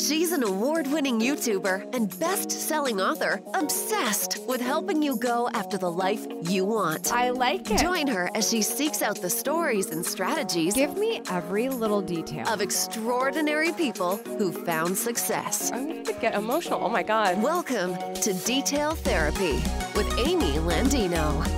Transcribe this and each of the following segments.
She's an award-winning YouTuber and best-selling author obsessed with helping you go after the life you want. I like it. Join her as she seeks out the stories and strategies. Give me every little detail. Of extraordinary people who found success. I'm going to get emotional. Oh my God. Welcome to Detail Therapy with Amy Landino.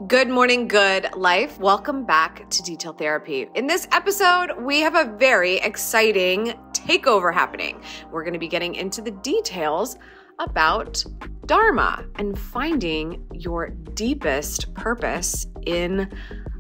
Good morning, good life. Welcome back to Detail Therapy. In this episode, we have a very exciting takeover happening. We're going to be getting into the details about Dharma and finding your deepest purpose in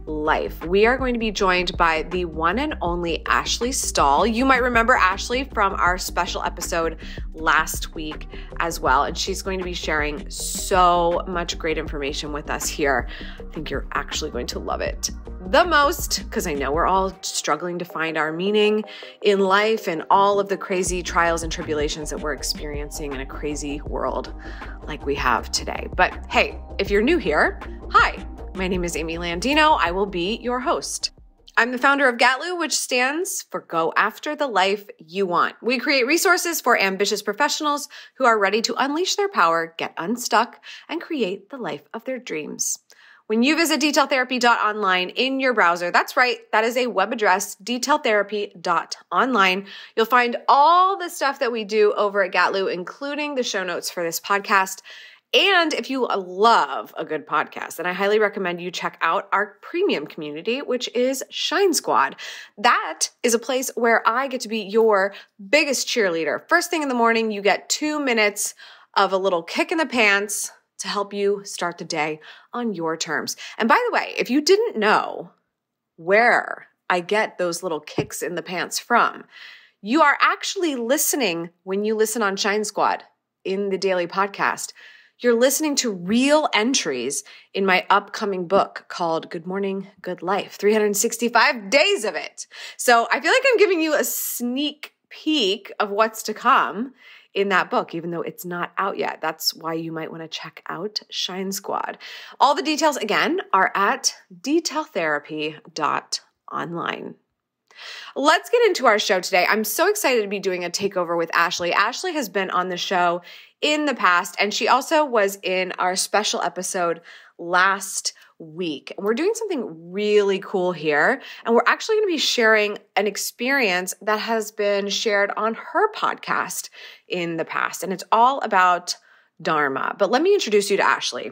life. We are going to be joined by the one and only Ashley Stahl. You might remember Ashley from our special episode last week as well, and she's going to be sharing so much great information with us here. I think you're actually going to love it the most, because I know we're all struggling to find our meaning in life and all of the crazy trials and tribulations that we're experiencing in a crazy world like we have today. But hey, if you're new here, hi. My name is Amy Landino. I will be your host. I'm the founder of GATLU, which stands for Go After the Life You Want. We create resources for ambitious professionals who are ready to unleash their power, get unstuck, and create the life of their dreams. When you visit detailtherapy.online in your browser, that's right, that is a web address, detailtherapy.online. You'll find all the stuff that we do over at GATLU, including the show notes for this podcast. And if you love a good podcast, then I highly recommend you check out our premium community, which is Shine Squad. That is a place where I get to be your biggest cheerleader. First thing in the morning, you get 2 minutes of a little kick in the pants to help you start the day on your terms. And by the way, if you didn't know where I get those little kicks in the pants from, you are actually listening when you listen on Shine Squad in the daily podcast. You're listening to real entries in my upcoming book called Good Morning, Good Life, 365 days of it. So I feel like I'm giving you a sneak peek of what's to come in that book, even though it's not out yet. That's why you might want to check out Shine Squad. All the details, again, are at detailtherapy.online. Let's get into our show today. I'm so excited to be doing a takeover with Ashley. Ashley has been on the show in the past, and she also was in our special episode last week. And we're doing something really cool here, and we're actually going to be sharing an experience that has been shared on her podcast in the past, and it's all about Dharma. But let me introduce you to Ashley.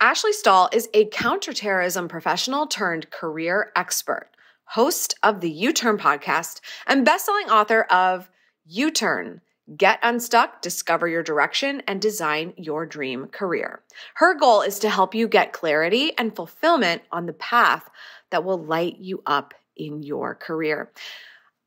Ashley Stahl is a counterterrorism professional turned career expert, host of the U-Turn podcast, and best-selling author of U-Turn, Get Unstuck, Discover Your Direction, and Design Your Dream Career. Her goal is to help you get clarity and fulfillment on the path that will light you up in your career.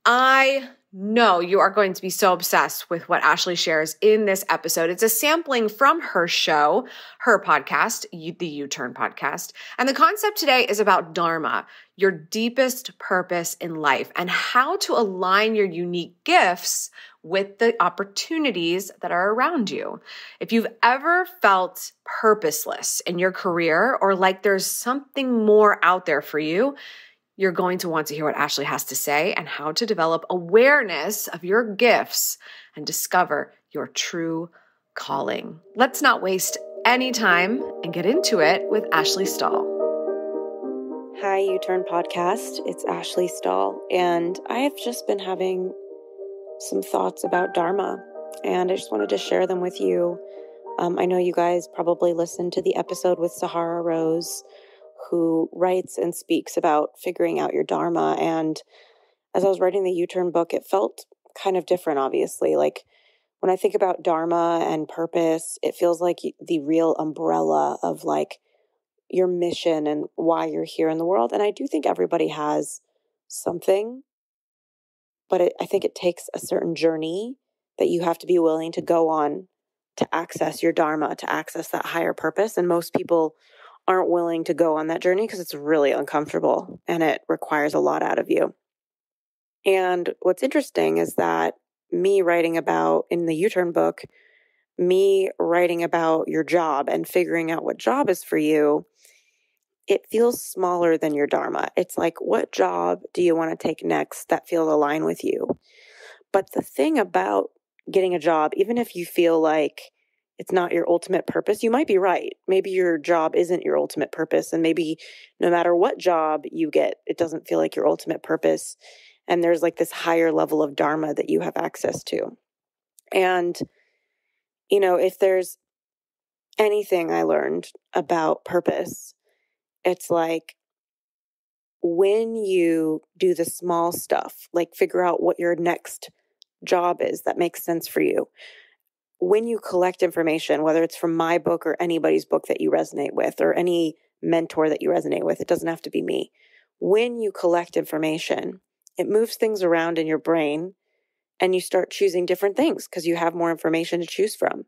I know you are going to be so obsessed with what Ashley shares in this episode. It's a sampling from her show, her podcast, the U-Turn podcast. And the concept today is about Dharma, your deepest purpose in life, and how to align your unique gifts with the opportunities that are around you. If you've ever felt purposeless in your career or like there's something more out there for you, you're going to want to hear what Ashley has to say and how to develop awareness of your gifts and discover your true calling. Let's not waste any time and get into it with Ashley Stahl. Hi, U-Turn Podcast. It's Ashley Stahl, and I have just been having some thoughts about Dharma, and I just wanted to share them with you. I know you guys probably listened to the episode with Sahara Rose, who writes and speaks about figuring out your Dharma. And as I was writing the U-Turn book, it felt kind of different, obviously. Like when I think about Dharma and purpose, it feels like the real umbrella of like your mission and why you're here in the world. And I do think everybody has something, but I think it takes a certain journey that you have to be willing to go on to access your Dharma, to access that higher purpose. And most people aren't willing to go on that journey because it's really uncomfortable and it requires a lot out of you. And what's interesting is that me writing about, in the U-Turn book, me writing about your job and figuring out what job is for you, it feels smaller than your dharma. It's like, what job do you want to take next that feels aligned with you? But the thing about getting a job, even if you feel like it's not your ultimate purpose, you might be right. Maybe your job isn't your ultimate purpose. And maybe no matter what job you get, it doesn't feel like your ultimate purpose. And there's like this higher level of dharma that you have access to. And, you know, if there's anything I learned about purpose, it's like when you do the small stuff, like figure out what your next job is that makes sense for you. When you collect information, whether it's from my book or anybody's book that you resonate with or any mentor that you resonate with, it doesn't have to be me. When you collect information, it moves things around in your brain and you start choosing different things because you have more information to choose from.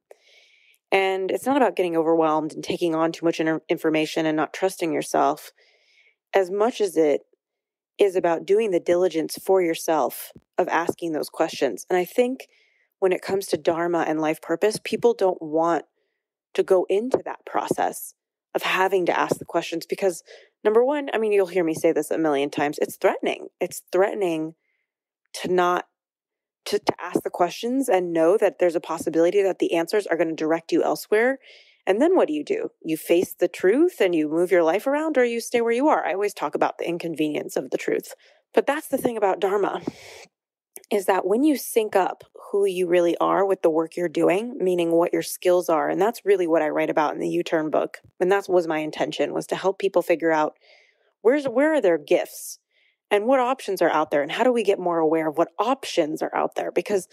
And it's not about getting overwhelmed and taking on too much information and not trusting yourself as much as it is about doing the diligence for yourself of asking those questions. And I think when it comes to dharma and life purpose, people don't want to go into that process of having to ask the questions because, number one, I mean, you'll hear me say this a million times, it's threatening. It's threatening to not to ask the questions and know that there's a possibility that the answers are going to direct you elsewhere. And then what do? You face the truth and you move your life around, or you stay where you are. I always talk about the inconvenience of the truth. But that's the thing about dharma, is that when you sync up who you really are with the work you're doing, meaning what your skills are, and that's really what I write about in the U-Turn book, and that was my intention, was to help people figure out where are their gifts and what options are out there, and how do we get more aware of what options are out there? Because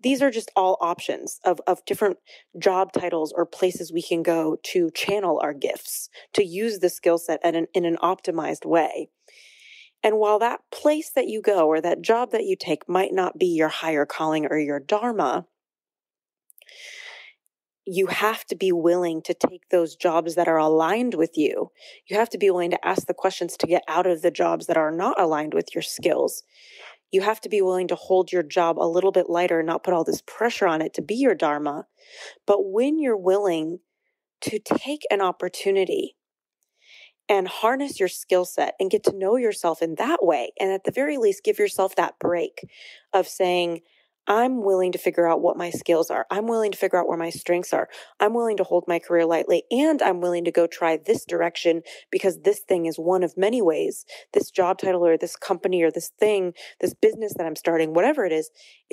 these are just all options of different job titles or places we can go to channel our gifts, to use the skill set in an optimized way. And while that place that you go or that job that you take might not be your higher calling or your dharma, you have to be willing to take those jobs that are aligned with you. You have to be willing to ask the questions to get out of the jobs that are not aligned with your skills. You have to be willing to hold your job a little bit lighter and not put all this pressure on it to be your dharma. But when you're willing to take an opportunity and harness your skill set and get to know yourself in that way, and at the very least, give yourself that break of saying, I'm willing to figure out what my skills are. I'm willing to figure out where my strengths are. I'm willing to hold my career lightly, and I'm willing to go try this direction because this thing is one of many ways. This job title or this company or this thing, this business that I'm starting, whatever it is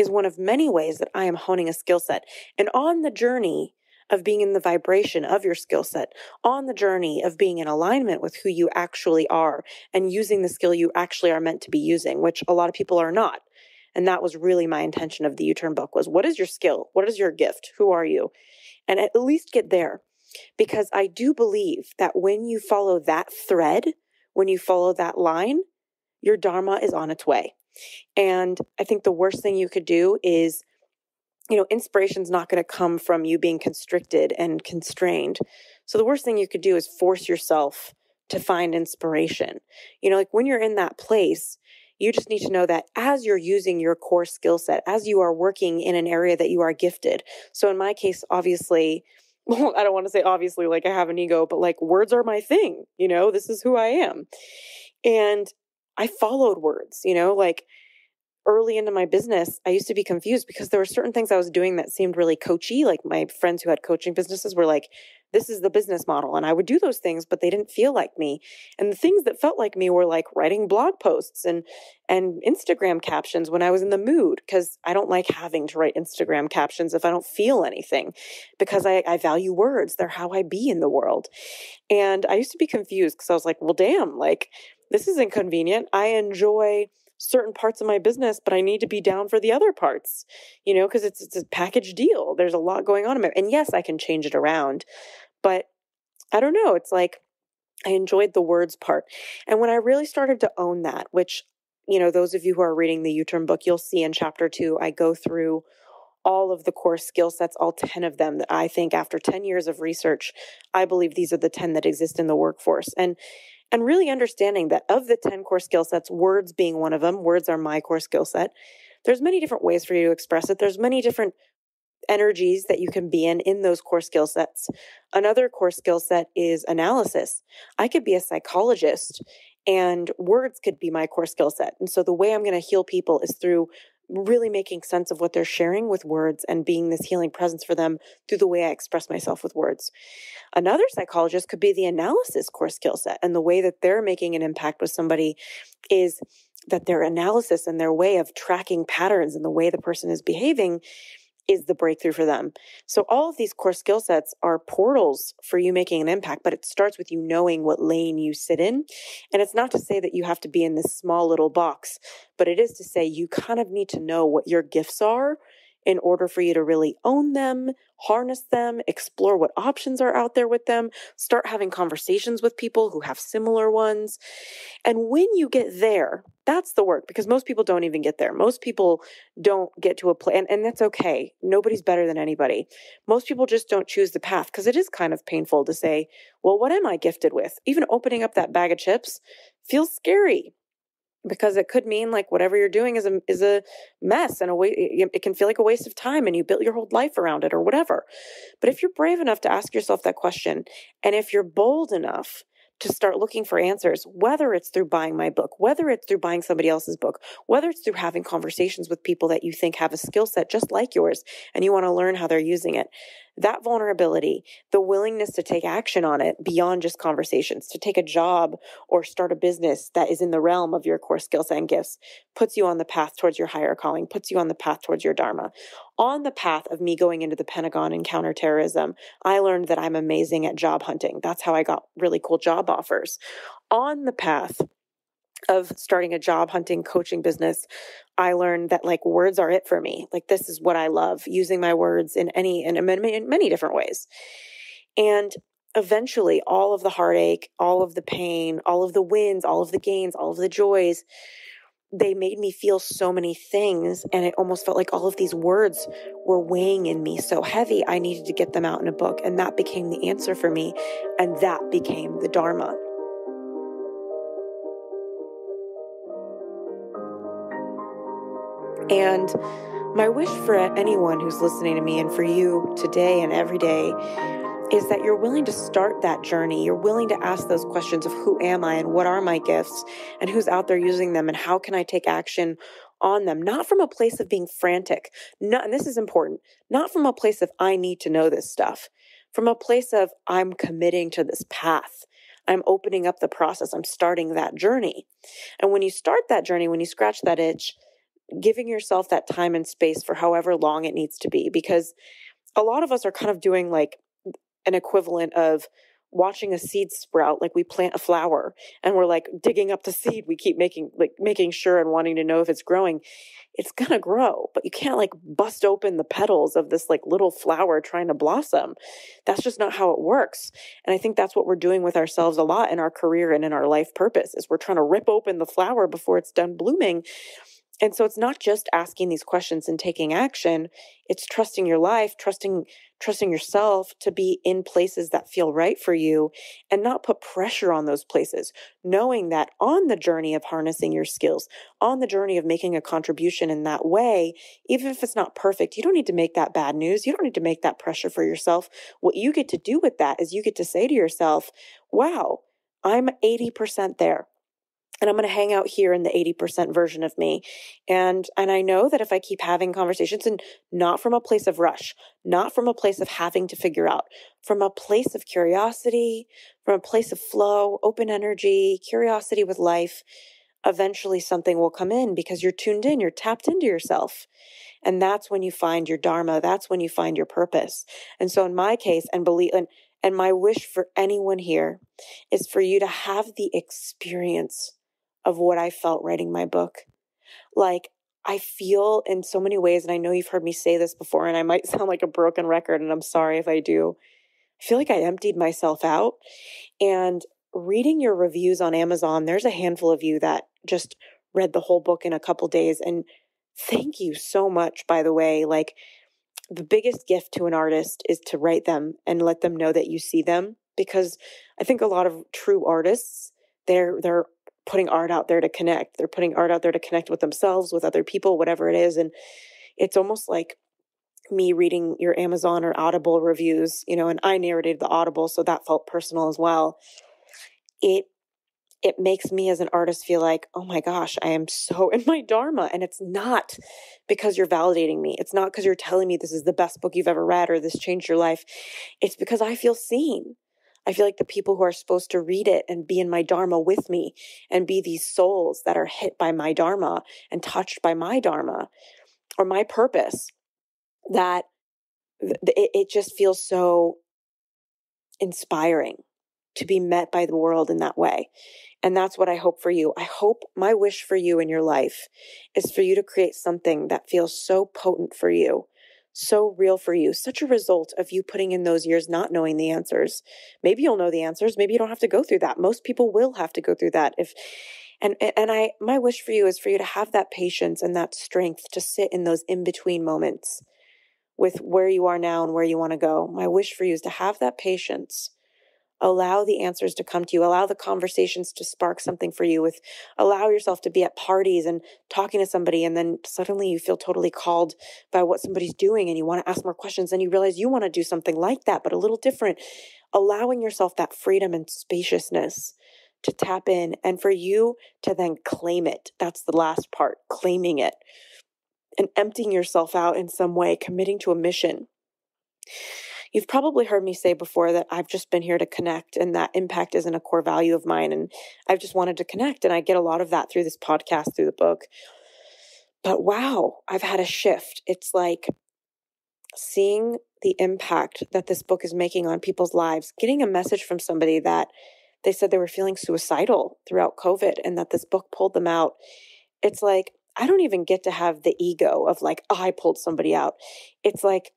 one of many ways that I am honing a skill set. And on the journey of being in the vibration of your skill set, on the journey of being in alignment with who you actually are and using the skill you actually are meant to be using, which a lot of people are not. And that was really my intention of the U-Turn book, was what is your skill? What is your gift? Who are you? And at least get there. Because I do believe that when you follow that thread, when you follow that line, your dharma is on its way. And I think the worst thing you could do is, inspiration's not going to come from you being constricted and constrained. So the worst thing you could do is force yourself to find inspiration. Like when you're in that place, you just need to know that as you're using your core skill set, as you are working in an area that you are gifted. So in my case, obviously, well, I don't want to say obviously like I have an ego, but like words are my thing, this is who I am. And I followed words, like early into my business, I used to be confused because there were certain things I was doing that seemed really coachy. Like my friends who had coaching businesses were like, this is the business model. And I would do those things, but they didn't feel like me. And the things that felt like me were like writing blog posts and Instagram captions when I was in the mood, because I don't like having to write Instagram captions if I don't feel anything, because I value words. They're how I be in the world. And I used to be confused because I was like, well, damn, like this is inconvenient. I enjoy certain parts of my business, but I need to be down for the other parts, because it's a package deal. There's a lot going on in my, and yes, I can change it around, but I don't know. It's like, I enjoyed the words part. And when I really started to own that, which, those of you who are reading the U-Turn book, you'll see in chapter 2, I go through all of the core skill sets, all 10 of them that I think after 10 years of research, I believe these are the 10 that exist in the workforce. And really understanding that of the 10 core skill sets, words being one of them, words are my core skill set, there's many different ways for you to express it. There's many different energies that you can be in those core skill sets. Another core skill set is analysis. I could be a psychologist and words could be my core skill set. And so the way I'm going to heal people is through really making sense of what they're sharing with words and being this healing presence for them through the way I express myself with words. Another psychologist could be the analysis core skill set, and the way that they're making an impact with somebody is that their analysis and their way of tracking patterns and the way the person is behaving is the breakthrough for them. So all of these core skill sets are portals for you making an impact, but it starts with you knowing what lane you sit in. And it's not to say that you have to be in this small little box, but it is to say you kind of need to know what your gifts are in order for you to really own them, harness them, explore what options are out there with them, start having conversations with people who have similar ones. And when you get there, that's the work, because most people don't even get there. Most people don't get to a place, and that's okay. Nobody's better than anybody. Most people just don't choose the path, because it is kind of painful to say, well, what am I gifted with? Even opening up that bag of chips feels scary, because it could mean like whatever you're doing is a mess, and it can feel like a waste of time, and you built your whole life around it or whatever. But if you're brave enough to ask yourself that question, and if you're bold enough to start looking for answers, whether it's through buying my book, whether it's through buying somebody else's book, whether it's through having conversations with people that you think have a skill set just like yours and you want to learn how they're using it, that vulnerability, the willingness to take action on it beyond just conversations, to take a job or start a business that is in the realm of your core skill set and gifts, puts you on the path towards your higher calling, puts you on the path towards your dharma. On the path of me going into the Pentagon and counterterrorism, I learned that I'm amazing at job hunting. That's how I got really cool job offers. On the path of starting a job hunting coaching business, I learned that like words are it for me. Like this is what I love, using my words in many different ways. And eventually all of the heartache, all of the pain, all of the wins, all of the gains, all of the joys, they made me feel so many things. And it almost felt like all of these words were weighing in me so heavy. I needed to get them out in a book. And that became the answer for me. And that became the Dharma. And my wish for anyone who's listening to me and for you today and every day is that you're willing to start that journey. You're willing to ask those questions of who am I and what are my gifts and who's out there using them and how can I take action on them? Not from a place of being frantic. And this is important. Not from a place of I need to know this stuff. From a place of I'm committing to this path. I'm opening up the process. I'm starting that journey. And when you start that journey, when you scratch that itch, giving yourself that time and space for however long it needs to be, because a lot of us are kind of doing like an equivalent of watching a seed sprout. Like we plant a flower and we're like digging up the seed. We keep making sure and wanting to know if it's growing. It's going to grow, but you can't like bust open the petals of this like little flower trying to blossom. That's just not how it works. And I think that's what we're doing with ourselves a lot in our career and in our life purpose is we're trying to rip open the flower before it's done blooming. And so it's not just asking these questions and taking action. It's trusting your life, trusting yourself to be in places that feel right for you and not put pressure on those places. Knowing that on the journey of harnessing your skills, on the journey of making a contribution in that way, even if it's not perfect, you don't need to make that bad news. You don't need to make that pressure for yourself. What you get to do with that is you get to say to yourself, wow, I'm 80% there. And I'm going to hang out here in the 80% version of me. And I know that if I keep having conversations and not from a place of rush, not from a place of having to figure out, from a place of curiosity, from a place of flow, open energy, curiosity with life, eventually something will come in because you're tuned in, you're tapped into yourself. And that's when you find your dharma. That's when you find your purpose. And so in my case, and my wish for anyone here is for you to have the experience of what I felt writing my book. Like, I feel in so many ways, and I know you've heard me say this before, and I might sound like a broken record, and I'm sorry if I do. I feel like I emptied myself out. And reading your reviews on Amazon, there's a handful of you that just read the whole book in a couple days. And thank you so much, by the way. Like, the biggest gift to an artist is to write them and let them know that you see them. Because I think a lot of true artists, they're putting art out there to connect. They're putting art out there to connect with themselves, with other people, whatever it is. And it's almost like me reading your Amazon or Audible reviews, and I narrated the Audible, so that felt personal as well. It makes me as an artist feel like, oh my gosh, I am so in my dharma. And it's not because you're validating me. It's not because you're telling me this is the best book you've ever read or this changed your life. It's because I feel seen. I feel like the people who are supposed to read it and be in my dharma with me and be these souls that are hit by my dharma and touched by my dharma or my purpose, that it just feels so inspiring to be met by the world in that way. And that's what I hope for you. I hope my wish for you in your life is for you to create something that feels so potent for you, so real for you, such a result of you putting in those years not knowing the answers. Maybe you'll know the answers. Maybe you don't have to go through that. Most people will have to go through that. My wish for you is for you to have that patience and that strength to sit in those in-between moments with where you are now and where you want to go. My wish for you is to have that patience. Allow the answers to come to you. Allow the conversations to spark something for you. Allow yourself to be at parties and talking to somebody, and then suddenly you feel totally called by what somebody's doing and you want to ask more questions, and you realize you want to do something like that, but a little different. Allowing yourself that freedom and spaciousness to tap in and for you to then claim it. That's the last part, claiming it and emptying yourself out in some way, committing to a mission. You've probably heard me say before that I've just been here to connect, and that impact isn't a core value of mine. And I've just wanted to connect. And I get a lot of that through this podcast, through the book. But wow, I've had a shift. It's like seeing the impact that this book is making on people's lives, getting a message from somebody that they said they were feeling suicidal throughout COVID and that this book pulled them out. It's like, I don't even get to have the ego of like, I pulled somebody out. It's like,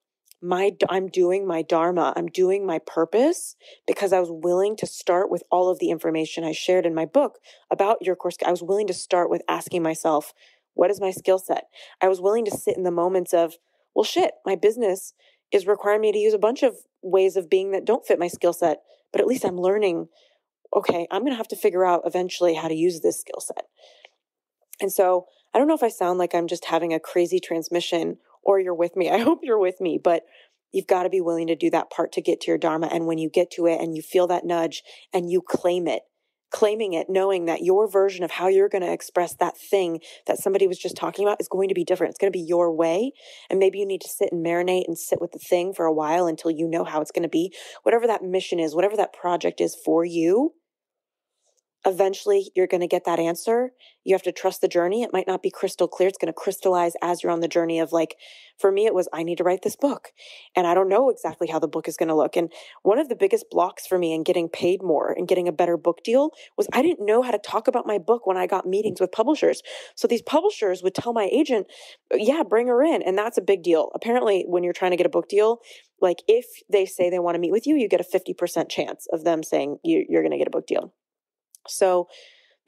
I'm doing my dharma. I'm doing my purpose because I was willing to start with all of the information I shared in my book about your course. I was willing to start with asking myself, what is my skill set? I was willing to sit in the moments of, well, shit, my business is requiring me to use a bunch of ways of being that don't fit my skill set, but at least I'm learning, okay, I'm going to have to figure out eventually how to use this skill set. And so I don't know if I sound like I'm just having a crazy transmission or you're with me. I hope you're with me, but you've got to be willing to do that part to get to your dharma. And when you get to it and you feel that nudge and you claim it, claiming it, knowing that your version of how you're going to express that thing that somebody was just talking about is going to be different. It's going to be your way. And maybe you need to sit and marinate and sit with the thing for a while until you know how it's going to be. Whatever that mission is, whatever that project is for you, eventually you're going to get that answer. You have to trust the journey. It might not be crystal clear. It's going to crystallize as you're on the journey of like, for me, it was, I need to write this book and I don't know exactly how the book is going to look. And one of the biggest blocks for me in getting paid more and getting a better book deal was I didn't know how to talk about my book when I got meetings with publishers. So these publishers would tell my agent, yeah, bring her in. And that's a big deal. Apparently, when you're trying to get a book deal, like if they say they want to meet with you, you get a 50% chance of them saying you're going to get a book deal. So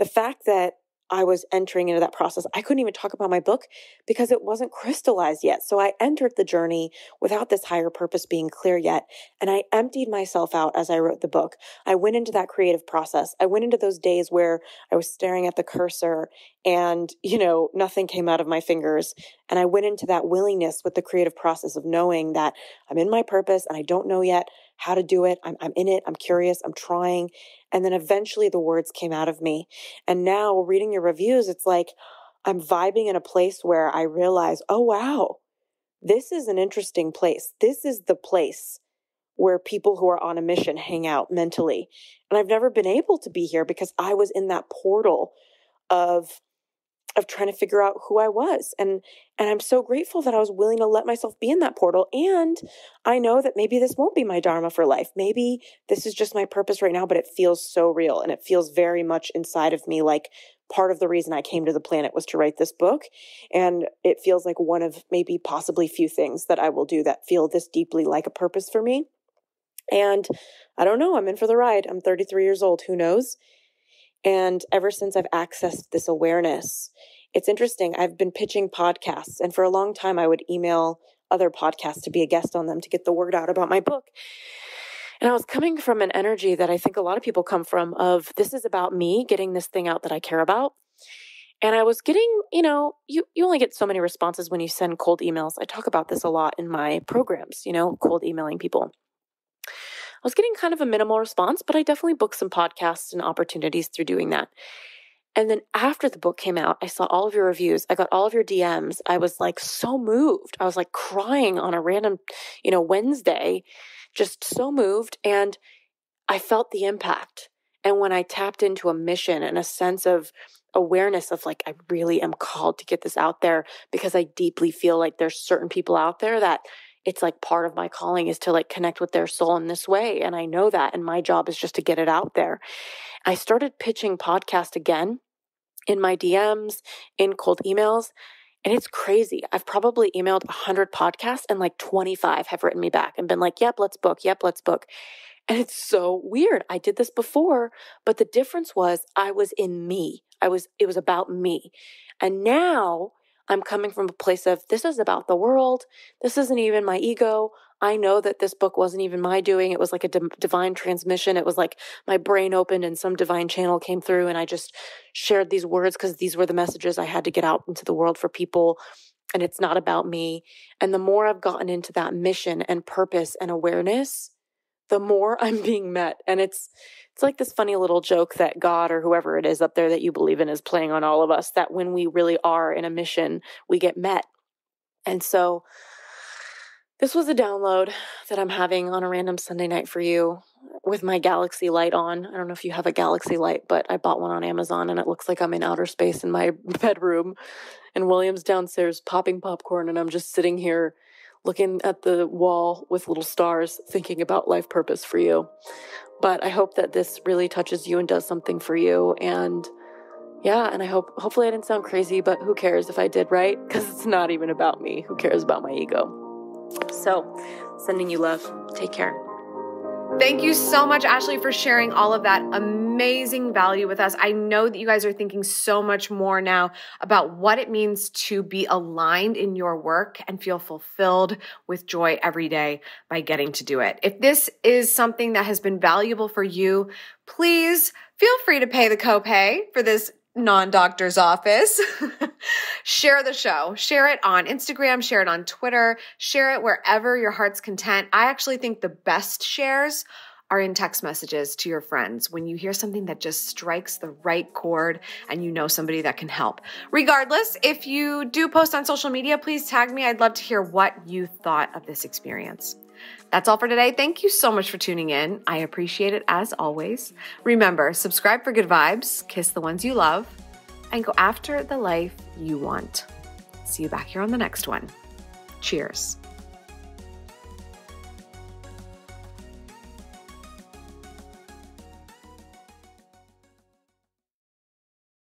the fact that I was entering into that process, I couldn't even talk about my book because it wasn't crystallized yet. So I entered the journey without this higher purpose being clear yet. And I emptied myself out as I wrote the book. I went into that creative process. I went into those days where I was staring at the cursor and, nothing came out of my fingers. And I went into that willingness with the creative process of knowing that I'm in my purpose and I don't know yet how to do it. I'm in it. I'm curious. I'm trying. And then eventually the words came out of me. And now reading your reviews, it's like I'm vibing in a place where I realize, oh, wow, this is an interesting place. This is the place where people who are on a mission hang out mentally. And I've never been able to be here because I was in that portal of trying to figure out who I was. And I'm so grateful that I was willing to let myself be in that portal. And I know that maybe this won't be my dharma for life. Maybe this is just my purpose right now, but it feels so real. And it feels very much inside of me like part of the reason I came to the planet was to write this book. And it feels like one of maybe possibly few things that I will do that feel this deeply like a purpose for me. And I don't know, I'm in for the ride. I'm 33 years old. Who knows? And ever since I've accessed this awareness, it's interesting. I've been pitching podcasts, and for a long time, I would email other podcasts to be a guest on them to get the word out about my book. And I was coming from an energy that I think a lot of people come from of this is about me getting this thing out that I care about. And I was getting, you only get so many responses when you send cold emails. I talk about this a lot in my programs, cold emailing people. I was getting kind of a minimal response, but I definitely booked some podcasts and opportunities through doing that. And then after the book came out, I saw all of your reviews. I got all of your DMs. I was like so moved. I was like crying on a random, Wednesday, just so moved. And I felt the impact. And when I tapped into a mission and a sense of awareness of like, I really am called to get this out there because I deeply feel like there's certain people out there that it's like part of my calling is to like connect with their soul in this way. And I know that. And my job is just to get it out there. I started pitching podcast again in my DMs, in cold emails. And it's crazy. I've probably emailed 100 podcasts and like 25 have written me back and been like, yep, let's book. Yep, let's book. And it's so weird. I did this before, but the difference was I was in me. It was about me. And now I'm coming from a place of this is about the world. This isn't even my ego. I know that this book wasn't even my doing. It was like a divine transmission. It was like my brain opened and some divine channel came through and I just shared these words because these were the messages I had to get out into the world for people. And it's not about me. And the more I've gotten into that mission and purpose and awareness, the more I'm being met. And it's like this funny little joke that God or whoever it is up there that you believe in is playing on all of us, that when we really are in a mission, we get met. And so this was a download that I'm having on a random Sunday night for you with my galaxy light on. I don't know if you have a galaxy light, but I bought one on Amazon and it looks like I'm in outer space in my bedroom and William's downstairs popping popcorn and I'm just sitting here looking at the wall with little stars, thinking about life purpose for you. But I hope that this really touches you and does something for you. And yeah, and hopefully I didn't sound crazy, but who cares if I did, right? Because it's not even about me. Who cares about my ego? So, sending you love. Take care. Thank you so much, Ashley, for sharing all of that amazing value with us. I know that you guys are thinking so much more now about what it means to be aligned in your work and feel fulfilled with joy every day by getting to do it. If this is something that has been valuable for you, please feel free to pay the copay for this non-doctor's office. Share the show. Share it on Instagram. Share it on Twitter. Share it wherever your heart's content. I actually think the best shares are in text messages to your friends when you hear something that just strikes the right chord and you know somebody that can help. Regardless, if you do post on social media, please tag me. I'd love to hear what you thought of this experience. That's all for today. Thank you so much for tuning in. I appreciate it as always. Remember, subscribe for good vibes, kiss the ones you love, and go after the life you want. See you back here on the next one. Cheers.